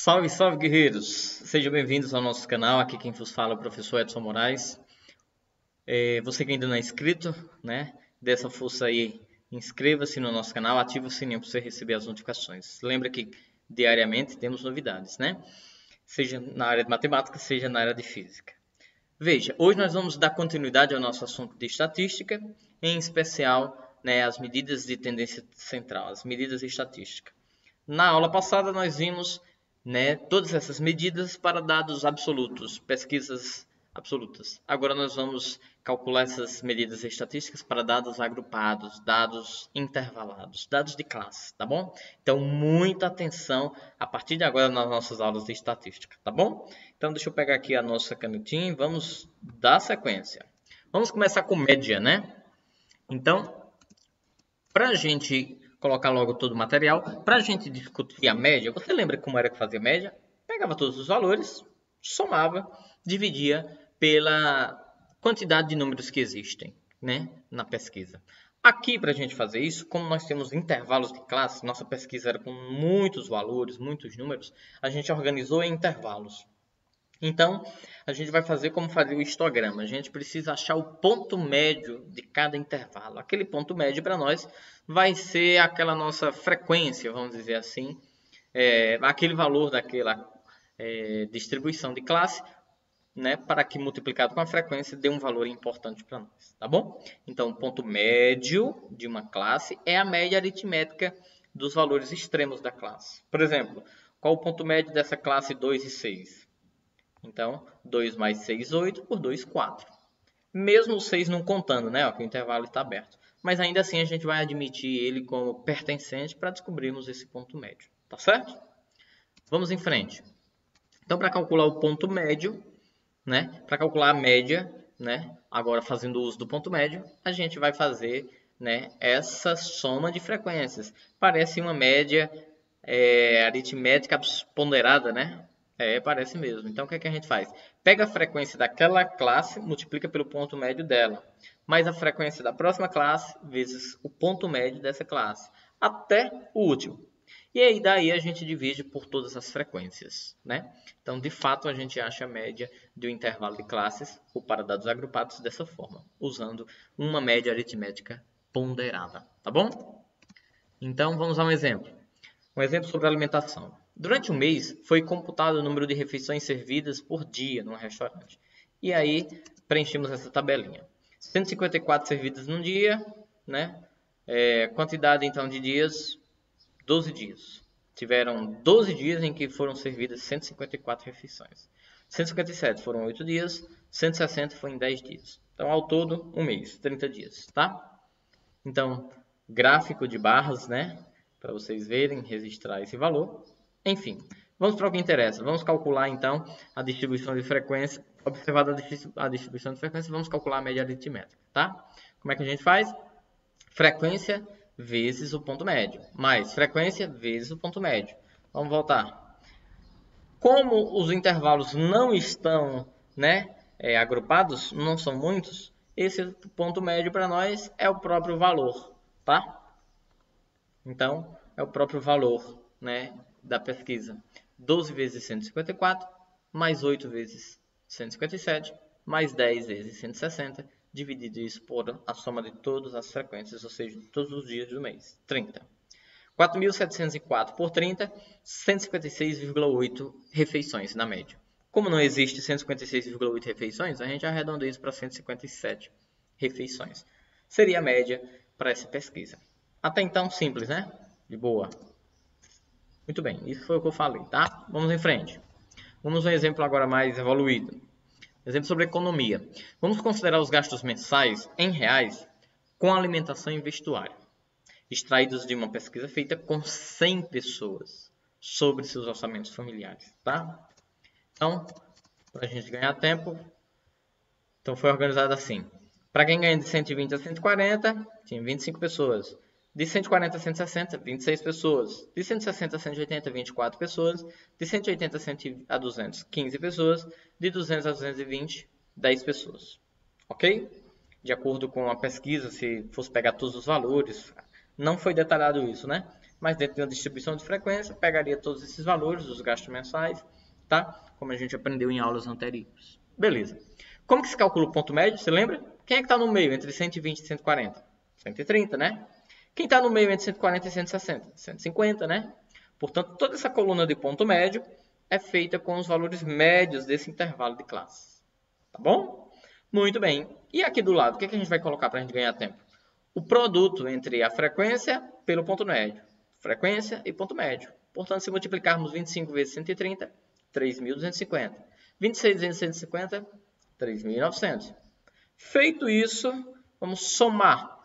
Salve, salve, guerreiros! Sejam bem-vindos ao nosso canal. Aqui quem vos fala é o professor Edson Moraes. Você que ainda não é inscrito, né? Dê essa força aí, inscreva-se no nosso canal, ative o sininho para você receber as notificações. Lembra que diariamente temos novidades, né? Seja na área de matemática, seja na área de física. Veja, hoje nós vamos dar continuidade ao nosso assunto de estatística, em especial, né, as medidas de tendência central, as medidas de estatística. Na aula passada nós vimos, né, todas essas medidas para dados absolutos, pesquisas absolutas. Agora nós vamos calcular essas medidas estatísticas para dados agrupados, dados intervalados, dados de classe, tá bom? Então, muita atenção a partir de agora nas nossas aulas de estatística, tá bom? Então, deixa eu pegar aqui a nossa canetinha e vamos dar sequência. Vamos começar com média, né? Então, para a gente colocar logo todo o material, para a gente discutir a média, você lembra como era que fazia média? Pegava todos os valores, somava, dividia pela quantidade de números que existem, né, na pesquisa. Aqui, para a gente fazer isso, como nós temos intervalos de classe, nossa pesquisa era com muitos valores, muitos números, a gente organizou em intervalos. Então, a gente vai fazer como fazer o histograma. A gente precisa achar o ponto médio de cada intervalo. Aquele ponto médio para nós vai ser aquela nossa frequência, vamos dizer assim, aquele valor daquela distribuição de classe, né, para que multiplicado com a frequência dê um valor importante para nós, tá bom? Então, o ponto médio de uma classe é a média aritmética dos valores extremos da classe. Por exemplo, qual o ponto médio dessa classe 2 e 6? Então, 2 mais 6, 8, por 2, 4. Mesmo o 6 não contando, né? Ó, que o intervalo está aberto. Mas ainda assim a gente vai admitir ele como pertencente para descobrirmos esse ponto médio. Tá certo? Vamos em frente. Então, para calcular o ponto médio, né? Para calcular a média, né? Agora fazendo uso do ponto médio, a gente vai fazer, né, essa soma de frequências. Parece uma média aritmética ponderada, né? Parece mesmo. Então, o que é que a gente faz? Pega a frequência daquela classe, multiplica pelo ponto médio dela, mais a frequência da próxima classe, vezes o ponto médio dessa classe, até o último. E aí, daí a gente divide por todas as frequências, né? Então, de fato, a gente acha a média de um intervalo de classes, ou para dados agrupados, dessa forma, usando uma média aritmética ponderada, tá bom? Então, vamos a um exemplo. Um exemplo sobre alimentação. Durante um mês, foi computado o número de refeições servidas por dia num restaurante. E aí, preenchemos essa tabelinha. 154 servidas num dia, né? Quantidade, então, de dias, 12 dias. Tiveram 12 dias em que foram servidas 154 refeições. 157 foram 8 dias, 160 foi em 10 dias. Então, ao todo, um mês, 30 dias, tá? Então, gráfico de barras, né? Para vocês verem, registrar esse valor. Enfim, vamos para o que interessa. Vamos calcular, então, a distribuição de frequência. Observada a distribuição de frequência, vamos calcular a média aritmética, tá? Como é que a gente faz? Frequência vezes o ponto médio, mais frequência vezes o ponto médio. Vamos voltar. Como os intervalos não estão, né, agrupados, não são muitos, esse ponto médio para nós é o próprio valor, tá? Então, é o próprio valor, né, da pesquisa. 12 vezes 154, mais 8 vezes 157, mais 10 vezes 160, dividido isso por a soma de todas as frequências, ou seja, de todos os dias do mês, 30. 4.704 por 30, 156,8 refeições na média. Como não existe 156,8 refeições, a gente arredonda isso para 157 refeições. Seria a média para essa pesquisa. Até então, simples, né? De boa. Muito bem, isso foi o que eu falei, tá? Vamos em frente. Vamos a um exemplo agora mais evoluído. Exemplo sobre economia. Vamos considerar os gastos mensais em reais com alimentação e vestuário, extraídos de uma pesquisa feita com 100 pessoas sobre seus orçamentos familiares, tá? Então, para a gente ganhar tempo, então foi organizado assim. Para quem ganha de 120 a 140, tinha 25 pessoas. De 140 a 160, 26 pessoas. De 160 a 180, 24 pessoas. De 180 a 200, 15 pessoas. De 200 a 220, 10 pessoas. Ok? De acordo com a pesquisa, se fosse pegar todos os valores, não foi detalhado isso, né? mas dentro de uma distribuição de frequência, pegaria todos esses valores, os gastos mensais, tá? Como a gente aprendeu em aulas anteriores. Beleza. Como que se calcula o ponto médio? Você lembra? Quem é que está no meio entre 120 e 140? 130, né? Quem está no meio entre 140 e 160? 150, né? Portanto, toda essa coluna de ponto médio é feita com os valores médios desse intervalo de classes. Tá bom? Muito bem. E aqui do lado, o que a gente vai colocar para a gente ganhar tempo? O produto entre a frequência pelo ponto médio. Frequência e ponto médio. Portanto, se multiplicarmos 25 vezes 130, 3.250. 26 vezes 150, 3.900. Feito isso, vamos somar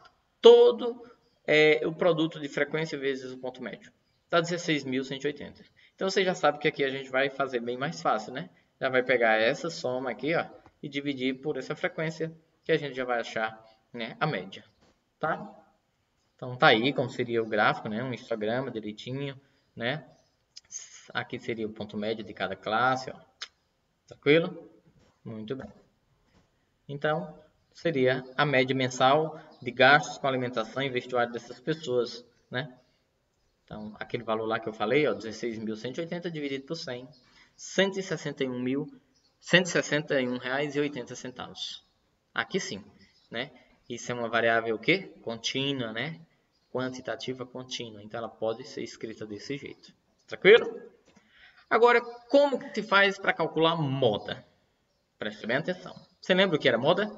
todo o produto de frequência vezes o ponto médio. Dá 16.180. Então, você já sabe que aqui a gente vai fazer bem mais fácil, né? Já vai pegar essa soma aqui, ó, e dividir por essa frequência, que a gente já vai achar, né, a média. Tá? Então, tá aí como seria o gráfico, né? Um histograma direitinho, né? Aqui seria o ponto médio de cada classe, ó. Tranquilo? Muito bem. Então, seria a média mensal de gastos com alimentação e vestuário dessas pessoas, né? Então, aquele valor lá que eu falei, ó, 16.180 dividido por 100, R$ 161.161,80. Aqui sim, né? Isso é uma variável o quê? Contínua, né? Quantitativa contínua. Então, ela pode ser escrita desse jeito. Tranquilo? Agora, como que se faz para calcular moda? Preste bem atenção. Você lembra o que era moda?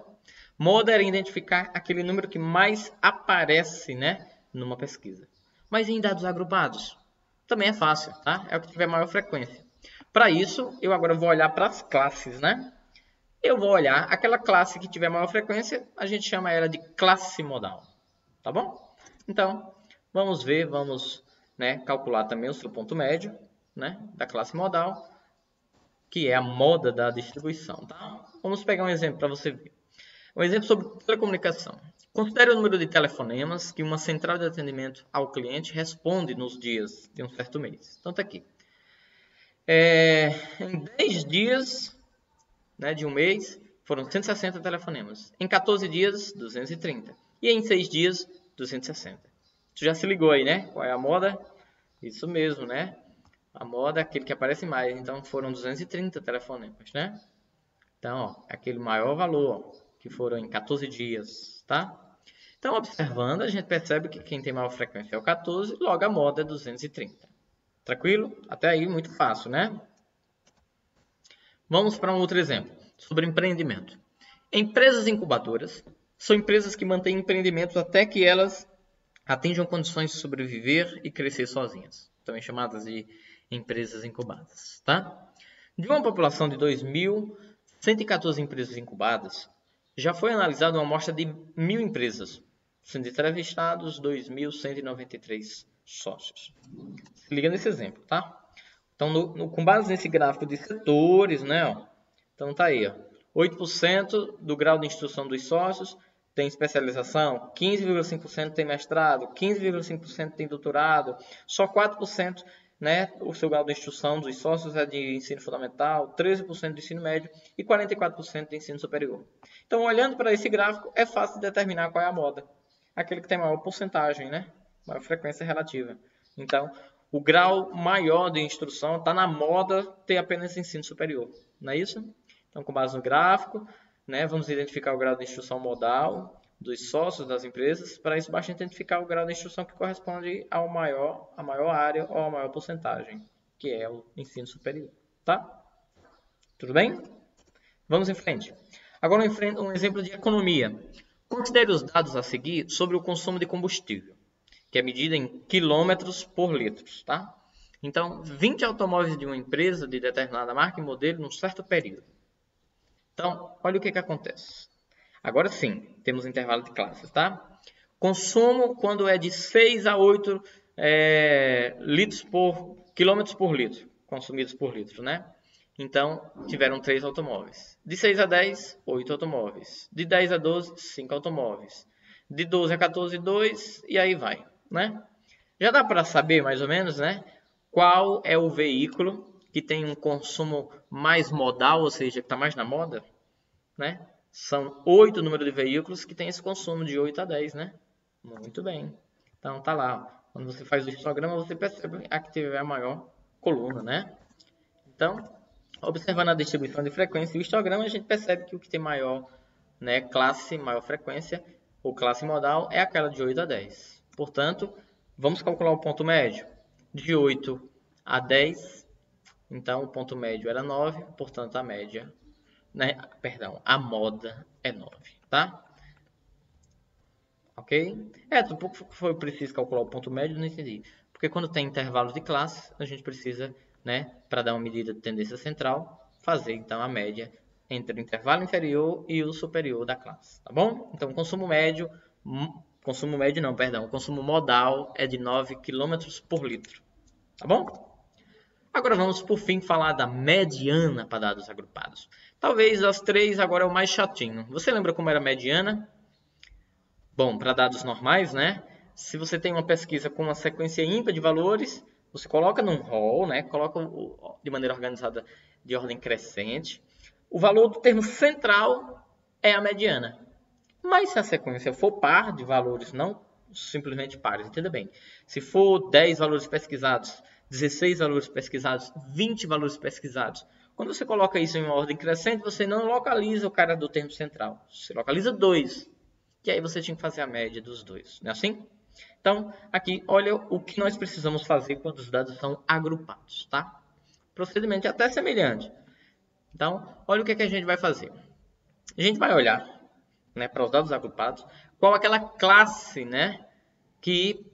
Moda era identificar aquele número que mais aparece, né, numa pesquisa. Mas em dados agrupados? Também é fácil, tá? É o que tiver maior frequência. Para isso, eu agora vou olhar para as classes, né? Eu vou olhar aquela classe que tiver maior frequência, a gente chama ela de classe modal. Tá bom? Então, vamos ver, vamos, né, calcular também o seu ponto médio, né, da classe modal, que é a moda da distribuição, tá? Vamos pegar um exemplo para você ver. Um exemplo sobre telecomunicação. Considere o número de telefonemas que uma central de atendimento ao cliente responde nos dias de um certo mês. Então, está aqui. Em 10 dias, né, de um mês, foram 160 telefonemas. Em 14 dias, 230. E em 6 dias, 260. Tu já se ligou aí, né? Qual é a moda? Isso mesmo, né? A moda é aquele que aparece mais. Então, foram 230 telefonemas, né? Então, ó, aquele maior valor, ó, que foram em 14 dias, tá? Então, observando, a gente percebe que quem tem maior frequência é o 14, logo a moda é 230. Tranquilo? Até aí, muito fácil, né? Vamos para um outro exemplo, sobre empreendimento. Empresas incubadoras são empresas que mantêm empreendimentos até que elas atinjam condições de sobreviver e crescer sozinhas. Também chamadas de empresas incubadas, tá? De uma população de 2.114 empresas incubadas, já foi analisada uma amostra de 1.000 empresas, sendo entrevistados 2.193 sócios. Se liga nesse exemplo, tá? Então, com base nesse gráfico de setores, né? Ó, então, tá aí, ó, 8% do grau de instrução dos sócios tem especialização, 15,5% tem mestrado, 15,5% tem doutorado, só 4%, né, o seu grau de instrução dos sócios é de ensino fundamental, 13% de ensino médio e 44% de ensino superior. Então, olhando para esse gráfico, é fácil de determinar qual é a moda. Aquele que tem maior porcentagem, né, maior frequência relativa. Então, o grau maior de instrução está na moda ter apenas ensino superior, não é isso? Então, com base no gráfico, né, vamos identificar o grau de instrução modal dos sócios das empresas. Para isso, basta identificar o grau de instrução que corresponde à maior área ou à maior porcentagem, que é o ensino superior. Tá? Tudo bem? Vamos em frente. Agora, um exemplo de economia. Considere os dados a seguir sobre o consumo de combustível, que é medida em quilômetros por litro. Tá? Então, 20 automóveis de uma empresa de determinada marca e modelo num certo período. Então, olha o que acontece. Agora sim, temos intervalo de classes, tá? Consumo quando é de 6 a 8 quilômetros por litro, consumidos por litro, né? Então, tiveram 3 automóveis. De 6 a 10, 8 automóveis. De 10 a 12, 5 automóveis. De 12 a 14, 2, e aí vai, né? Já dá para saber, mais ou menos, né? Qual é o veículo que tem um consumo mais modal, ou seja, que está mais na moda, né? São 8 números de veículos que tem esse consumo de 8 a 10, né? Muito bem. Então, tá lá. Quando você faz o histograma, você percebe a que tiver a maior coluna, né? Então, observando a distribuição de frequência e o histograma, a gente percebe que o que tem maior, né, classe, maior frequência, ou classe modal, é aquela de 8 a 10. Portanto, vamos calcular o ponto médio. De 8 a 10, então o ponto médio era 9, portanto a média, né, perdão, a moda é 9, tá? Ok? Um pouco foi preciso calcular o ponto médio, não entendi. Porque quando tem intervalos de classe, a gente precisa, né, para dar uma medida de tendência central, fazer então a média entre o intervalo inferior e o superior da classe, tá bom? Então, o consumo médio não, perdão, o consumo modal é de 9 km por litro, tá bom? Agora vamos, por fim, falar da mediana para dados agrupados. Talvez as três agora é o mais chatinho. Você lembra como era a mediana? Bom, para dados normais, né? Se você tem uma pesquisa com uma sequência ímpar de valores, você coloca num rol, né? Coloca de maneira organizada de ordem crescente. O valor do termo central é a mediana. Mas se a sequência for par de valores, não simplesmente pares, entenda bem. Se for 10 valores pesquisados, 16 valores pesquisados, 20 valores pesquisados, quando você coloca isso em uma ordem crescente, você não localiza o cara do termo central. Você localiza 2. E aí você tinha que fazer a média dos dois, não é assim? Então, aqui, olha o que nós precisamos fazer quando os dados são agrupados, tá? Procedimento é até semelhante. Então, olha o que a gente vai fazer. A gente vai olhar, né, para os dados agrupados, qual aquela classe, né, que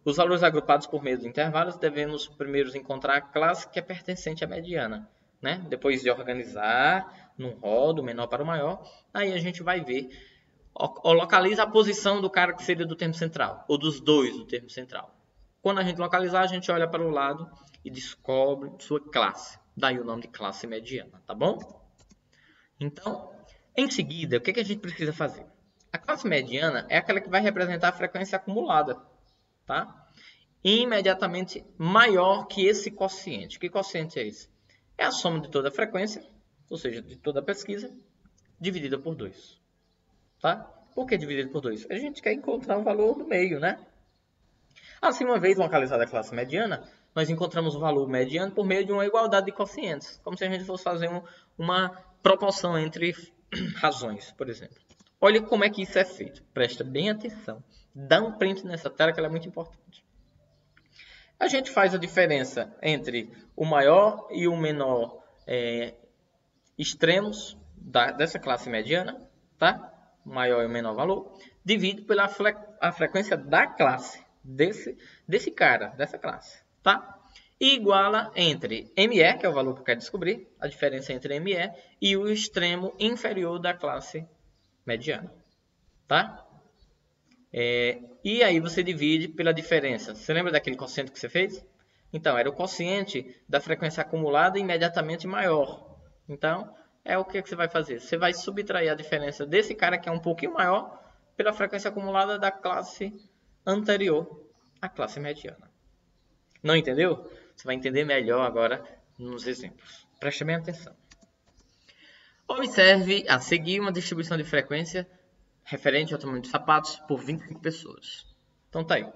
os valores agrupados por meio de intervalos, devemos primeiro encontrar a classe que é pertencente à mediana, né? Depois de organizar num rol do menor para o maior, aí a gente vai ver, localiza a posição do cara que seria do termo central, ou dos dois do termo central. Quando a gente localizar, a gente olha para o lado e descobre sua classe. Daí o nome de classe mediana, tá bom? Então, em seguida, o que a gente precisa fazer? A classe mediana é aquela que vai representar a frequência acumulada, tá? Imediatamente maior que esse quociente. Que quociente é esse? É a soma de toda a frequência, ou seja, de toda a pesquisa, dividida por 2. Tá? Por que dividido por 2? A gente quer encontrar um valor do meio, né? Assim, uma vez localizada a classe mediana, nós encontramos o valor mediano por meio de uma igualdade de quocientes, como se a gente fosse fazer uma proporção entre razões, por exemplo. Olha como é que isso é feito. Presta bem atenção. Dá um print nessa tela que ela é muito importante. A gente faz a diferença entre o maior e o menor extremos dessa classe mediana, tá? O maior e o menor valor, divide pela a frequência da classe, desse cara, dessa classe, tá? E iguala entre ME, que é o valor que eu quero descobrir, a diferença entre ME e o extremo inferior da classe mediana, tá? E aí você divide pela diferença. Você lembra daquele quociente que você fez? Então, era o quociente da frequência acumulada imediatamente maior. Então, é o que você vai fazer? Você vai subtrair a diferença desse cara que é um pouquinho maior pela frequência acumulada da classe anterior à classe mediana. Não entendeu? Você vai entender melhor agora nos exemplos. Preste bem atenção. Observe a seguir uma distribuição de frequência referente ao tamanho de sapatos por 25 pessoas. Então tá aí.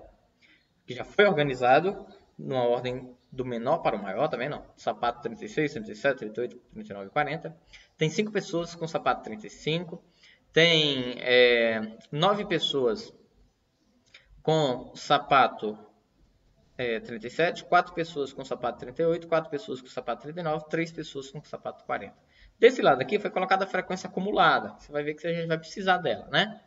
Que já foi organizado numa ordem do menor para o maior, também não. Sapato 36, 37, 38, 39 e 40. Tem 5 pessoas com sapato 35. Tem 9 pessoas com sapato 37. 4 pessoas com sapato 38. 4 pessoas com sapato 39. 3 pessoas com sapato 40. Desse lado aqui foi colocada a frequência acumulada. Você vai ver que a gente vai precisar dela, né?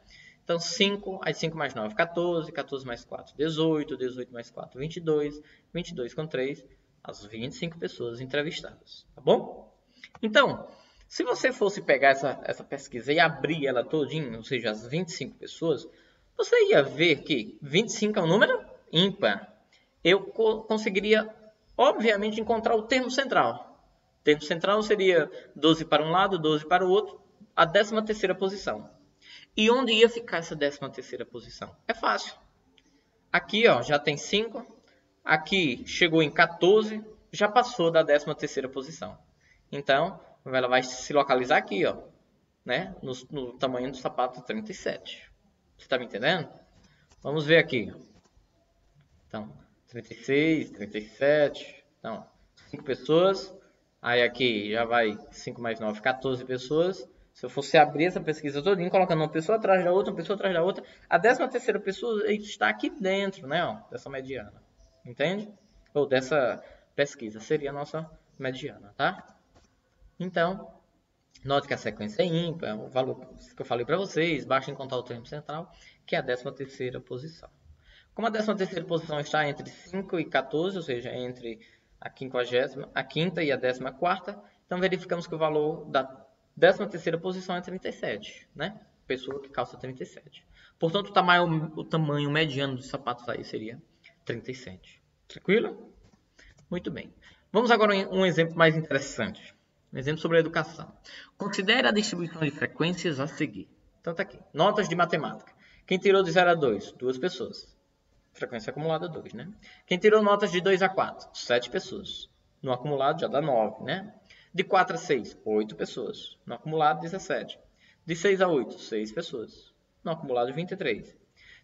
Então, 5, aí 5 mais 9, 14, 14 mais 4, 18, 18 mais 4, 22, 22 com 3, as 25 pessoas entrevistadas, tá bom? Então, se você fosse pegar essa pesquisa e abrir ela todinha, ou seja, as 25 pessoas, você ia ver que 25 é um número ímpar. Eu conseguiria, obviamente, encontrar o termo central. O termo central seria 12 para um lado, 12 para o outro, a 13ª posição. E onde ia ficar essa 13ª posição? É fácil. Aqui ó, já tem 5, aqui chegou em 14, já passou da 13ª posição. Então, ela vai se localizar aqui, ó, né? No tamanho do sapato 37. Você está me entendendo? Vamos ver aqui. Então, 36, 37. Então, 5 pessoas. Aí aqui já vai 5 mais 9, 14 pessoas. Se eu fosse abrir essa pesquisa todinha, colocando uma pessoa atrás da outra, uma pessoa atrás da outra, a 13ª pessoa está aqui dentro, né, ó, dessa mediana. Entende? Ou dessa pesquisa. Seria a nossa mediana, tá? Então, note que a sequência é ímpar, o valor que eu falei para vocês, basta encontrar o termo central, que é a 13ª posição. Como a 13ª posição está entre 5 e 14, ou seja, entre a 5ª e a 14ª, então verificamos que o valor da 13ª posição é 37, né? Pessoa que calça 37. Portanto, o tamanho mediano dos sapatos aí seria 37. Tranquilo? Muito bem. Vamos agora a um exemplo mais interessante. Um exemplo sobre a educação. Considere a distribuição de frequências a seguir. Então tá aqui. Notas de matemática. Quem tirou de 0 a 2? 2 pessoas. Frequência acumulada 2, né? Quem tirou notas de 2 a 4? 7 pessoas. No acumulado já dá 9, né? De 4 a 6, 8 pessoas. No acumulado, 17. De 6 a 8, 6 pessoas. No acumulado, 23.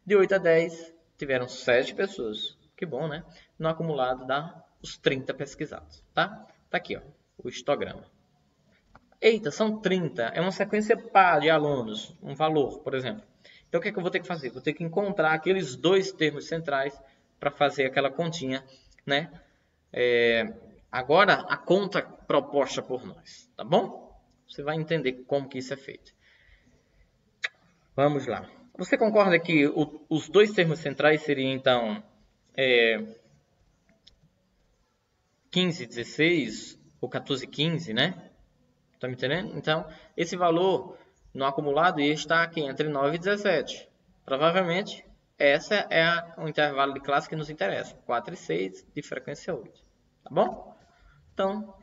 De 8 a 10, tiveram 7 pessoas. Que bom, né? No acumulado, dá os 30 pesquisados, tá? Tá aqui, ó, o histograma. Eita, são 30. É uma sequência par de alunos. Um valor, por exemplo. Então, o que é que eu vou ter que fazer? Vou ter que encontrar aqueles dois termos centrais para fazer aquela continha, né? Agora, a conta proposta por nós, tá bom? Você vai entender como que isso é feito. Vamos lá. Você concorda que os dois termos centrais seriam, então, 15, 16 ou 14, 15, né? Tá me entendendo? Então, esse valor no acumulado ia estar aqui entre 9 e 17. Provavelmente, esse é o intervalo de classe que nos interessa. 4 e 6 de frequência 8. Tá bom? Então,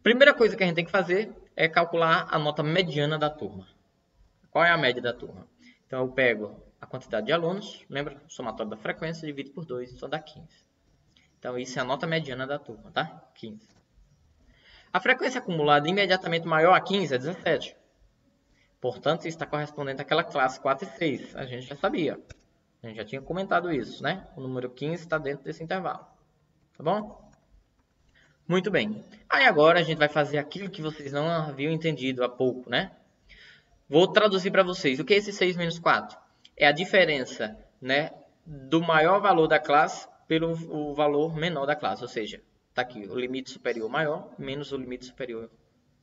primeira coisa que a gente tem que fazer é calcular a nota mediana da turma. Qual é a média da turma? Então, eu pego a quantidade de alunos, lembra? O somatório da frequência, divido por 2, então dá 15. Então, isso é a nota mediana da turma, tá? 15. A frequência acumulada imediatamente maior a 15 é 17. Portanto, isso está correspondente àquela classe 4 e 6. A gente já sabia. A gente já tinha comentado isso, né? O número 15 está dentro desse intervalo. Tá bom? Muito bem. Aí agora a gente vai fazer aquilo que vocês não haviam entendido há pouco, né? Vou traduzir para vocês. O que é esse 6 menos 4? É a diferença, né, do maior valor da classe pelo o valor menor da classe. Ou seja, está aqui o limite superior maior menos o limite superior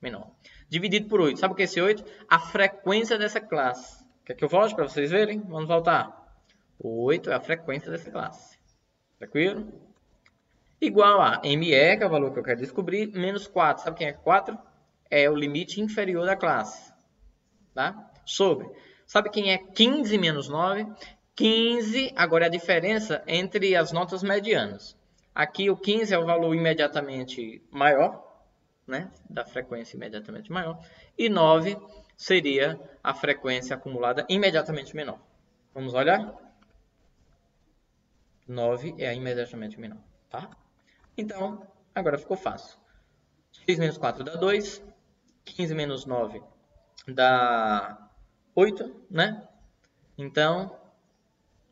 menor. Dividido por 8. Sabe o que é esse 8? A frequência dessa classe. Quer que eu volte para vocês verem? Vamos voltar. O 8 é a frequência dessa classe. Tranquilo? Igual a ME, que é o valor que eu quero descobrir, menos 4. Sabe quem é 4? É o limite inferior da classe. Tá? Sobre. Sabe quem é 15 menos 9? 15, agora é a diferença entre as notas medianas. Aqui o 15 é o valor imediatamente maior, né? Da frequência imediatamente maior. E 9 seria a frequência acumulada imediatamente menor. Vamos olhar? 9 é a imediatamente menor. Tá? Então, agora ficou fácil. 6 menos 4 dá 2. 15 menos 9 dá 8, né? Então,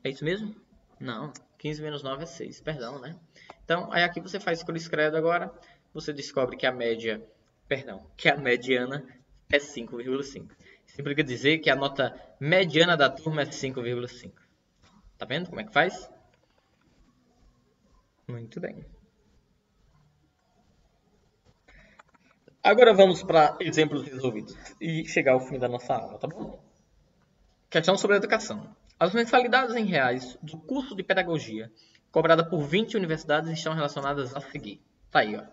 é isso mesmo? Não, 15 menos 9 é 6, perdão, né? Então, aí aqui você faz cruz credo agora, você descobre que a média, que a mediana é 5,5. Isso implica dizer que a nota mediana da turma é 5,5. Tá vendo como é que faz? Muito bem. Agora vamos para exemplos resolvidos e chegar ao fim da nossa aula, tá bom? Questão sobre educação. As mensalidades em reais do curso de pedagogia cobrada por 20 universidades estão relacionadas a seguir. Tá aí, ó.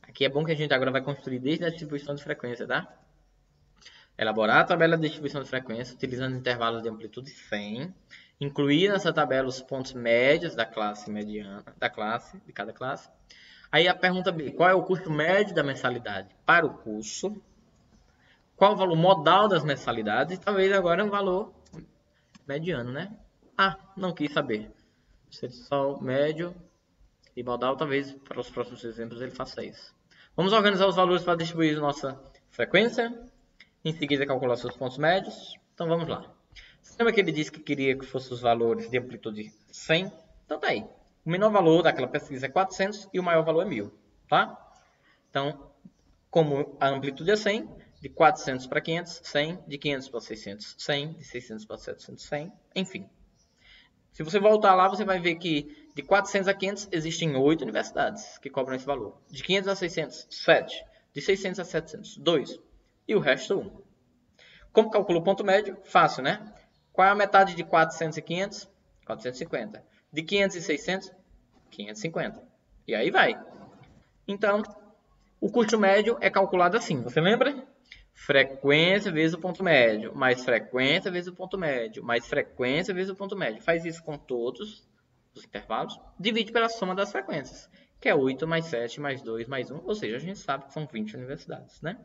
Aqui é bom que a gente agora vai construir desde a distribuição de frequência, tá? Elaborar a tabela de distribuição de frequência utilizando intervalos de amplitude 100. Incluir nessa tabela os pontos médios da classe mediana, de cada classe. Aí a pergunta B, qual é o custo médio da mensalidade para o curso? Qual o valor modal das mensalidades? E talvez agora um valor mediano, né? Ah, não quis saber. Se ele só médio e modal, talvez para os próximos exemplos ele faça isso. Vamos organizar os valores para distribuir nossa frequência. Em seguida, calcular seus pontos médios. Então, vamos lá. Você lembra que ele disse que queria que fossem os valores de amplitude 100? Então, tá aí. O menor valor daquela pesquisa é 400 e o maior valor é 1000, tá? Então, como a amplitude é 100, de 400 para 500, 100, de 500 para 600, 100, de 600 para 700, 100, enfim. Se você voltar lá, você vai ver que de 400 a 500 existem 8 universidades que cobram esse valor. De 500 a 600, 7. De 600 a 700, 2. E o resto, 1. Como calcula o ponto médio? Fácil, né? Qual é a metade de 400 e 500? 450. De 500 e 600? 550. E aí vai. Então, o custo médio é calculado assim. Você lembra? Frequência vezes o ponto médio, mais frequência vezes o ponto médio, mais frequência vezes o ponto médio. Faz isso com todos os intervalos. Divide pela soma das frequências, que é 8 mais 7 mais 2 mais 1. Ou seja, a gente sabe que são 20 universidades, né?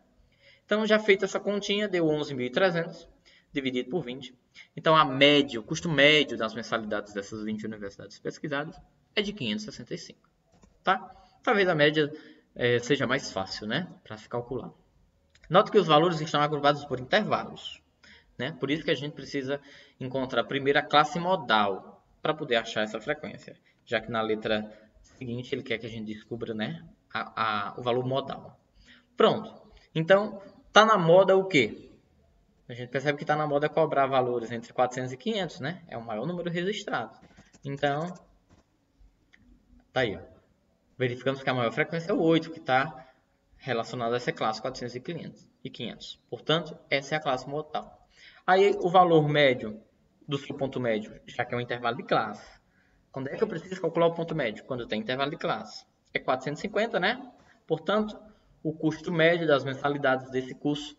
Então, já feita essa continha, deu 11.300 dividido por 20. Então, a média, o custo médio das mensalidades dessas 20 universidades pesquisadas é de 565. Tá? Talvez a média seja mais fácil, né, para se calcular. Note que os valores estão agrupados por intervalos, né? Por isso que a gente precisa encontrar primeiro a classe modal para poder achar essa frequência, já que na letra seguinte ele quer que a gente descubra, né, o valor modal. Pronto. Então, tá na moda o quê? A gente percebe que está na moda cobrar valores entre 400 e 500, né? É o maior número registrado. Então, tá aí, ó. Verificamos que a maior frequência é o 8, que está relacionado a essa classe 400 e 500. Portanto, essa é a classe modal. Aí, o valor médio do seu ponto médio, já que é um intervalo de classe. Quando é que eu preciso calcular o ponto médio? Quando tem intervalo de classe. É 450, né? Portanto, o custo médio das mensalidades desse curso,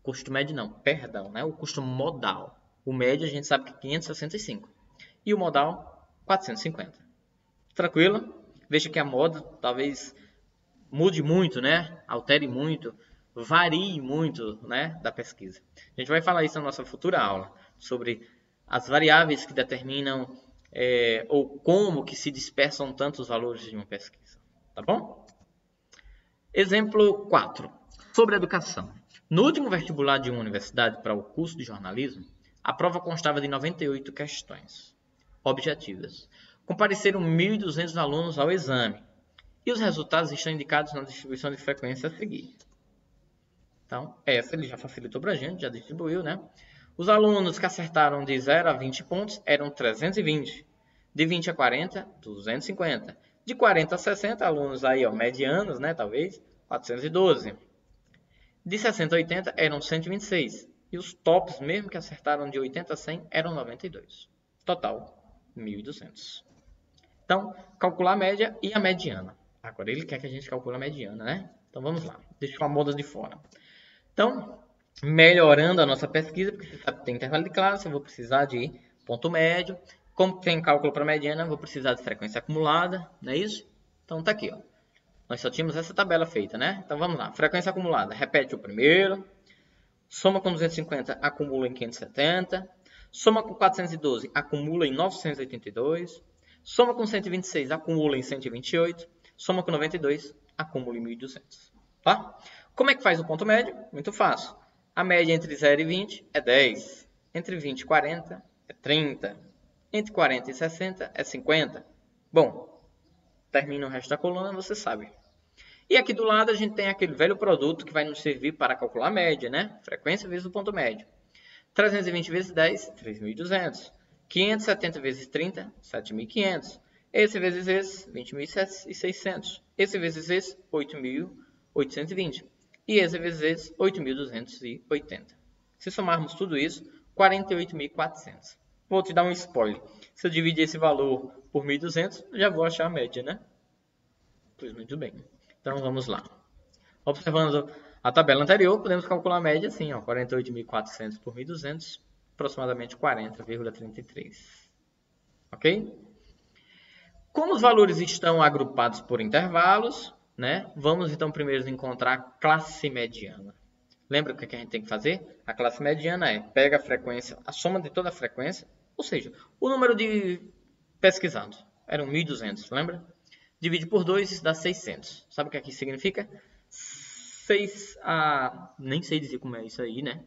custo médio não, perdão, né? O custo modal. O médio a gente sabe que é 565. E o modal, 450. Tranquilo? Veja que a moda talvez mude muito, né? Altere muito, varie muito, né, da pesquisa. A gente vai falar isso na nossa futura aula, sobre as variáveis que determinam ou como que se dispersam tantos valores de uma pesquisa. Tá bom? Exemplo 4. Sobre educação. No último vestibular de uma universidade para o curso de jornalismo, a prova constava de 98 questões objetivas. Compareceram 1.200 alunos ao exame. E os resultados estão indicados na distribuição de frequência a seguir. Então, essa ele já facilitou para a gente, já distribuiu, né? Os alunos que acertaram de 0 a 20 pontos eram 320. De 20 a 40, 250. De 40 a 60, alunos aí, ó, medianos, né, talvez, 412. De 60 a 80 eram 126. E os tops, mesmo que acertaram de 80 a 100, eram 92. Total, 1.200. Então, calcular a média e a mediana. Agora ele quer que a gente calcule a mediana, né? Então vamos lá. Deixa a moda de fora. Então, melhorando a nossa pesquisa, porque você sabe que tem intervalo de classe, eu vou precisar de ponto médio. Como tem cálculo para mediana, eu vou precisar de frequência acumulada, não é isso? Então tá aqui, ó. Nós só tínhamos essa tabela feita, né? Então vamos lá. Frequência acumulada, repete o primeiro. Soma com 250, acumula em 570. Soma com 412, acumula em 982. Soma com 126, acumula em 128. Soma com 92, acumula em 1.200. Tá? Como é que faz o ponto médio? Muito fácil. A média entre 0 e 20 é 10. Entre 20 e 40 é 30. Entre 40 e 60 é 50. Bom, termina o resto da coluna, você sabe. E aqui do lado a gente tem aquele velho produto que vai nos servir para calcular a média, né? Frequência vezes o ponto médio. 320 vezes 10, 3.200. 570 vezes 30, 7.500. Esse vezes esse, 20.600. Esse vezes esse, 8.820. E esse vezes esse, 8.280. Se somarmos tudo isso, 48.400. Vou te dar um spoiler. Se eu dividir esse valor por 1.200, já vou achar a média, né? Pois muito bem. Então vamos lá. Observando a tabela anterior, podemos calcular a média assim, 48.400 por 1.200, aproximadamente 40,33. Ok? Como os valores estão agrupados por intervalos, né? Vamos então primeiro encontrar a classe mediana. Lembra o que a gente tem que fazer? A classe mediana pega a frequência, a soma de toda a frequência, ou seja, o número de pesquisados eram 1.200, lembra? Divide por 2, isso dá 600. Sabe o que aqui significa? Nem sei dizer como é isso aí, né?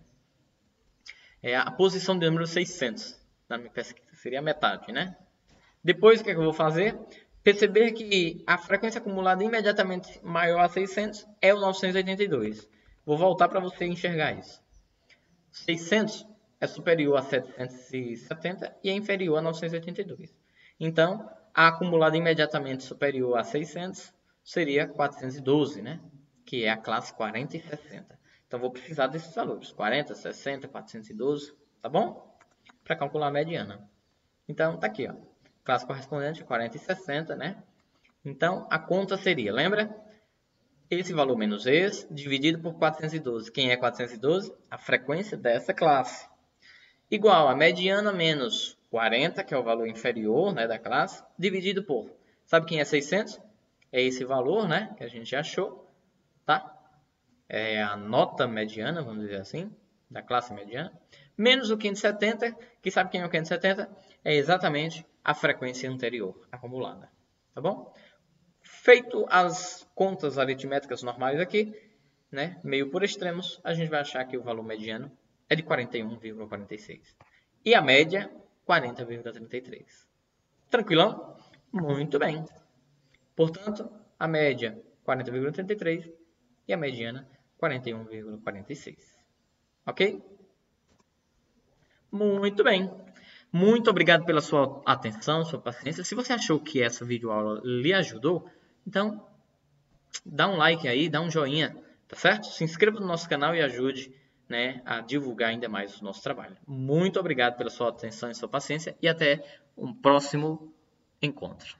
É a posição do número 600 na minha pesquisa. Seria a metade, né? Depois, o que é que eu vou fazer? Perceber que a frequência acumulada imediatamente maior a 600 é o 982. Vou voltar para você enxergar isso. 600 é superior a 770 e é inferior a 982. Então, a acumulada imediatamente superior a 600 seria 412, né? Que é a classe 40 e 60. Então, vou precisar desses valores, 40, 60, 412, tá bom? Para calcular a mediana. Então, tá aqui, ó. Classe correspondente 40 e 60, né? Então, a conta seria, lembra? Esse valor menos esse, dividido por 412. Quem é 412? A frequência dessa classe. Igual a mediana menos 40, que é o valor inferior, né, da classe, dividido por... Sabe quem é 600? É esse valor, né, que a gente achou, tá? É a nota mediana, vamos dizer assim, da classe mediana. Menos o 570, que sabe quem é o 570? É exatamente a frequência anterior acumulada, tá bom? Feito as contas aritméticas normais aqui, né, meio por extremos, a gente vai achar que o valor mediano é de 41,46. E a média, 40,33. Tranquilão? Muito bem. Portanto, a média, 40,33 e a mediana, 41,46. Ok? Muito bem. Muito obrigado pela sua atenção, sua paciência. Se você achou que essa videoaula lhe ajudou, então dá um like aí, dá um joinha, tá certo? Se inscreva no nosso canal e ajude, né, a divulgar ainda mais o nosso trabalho. Muito obrigado pela sua atenção e sua paciência e até um próximo encontro.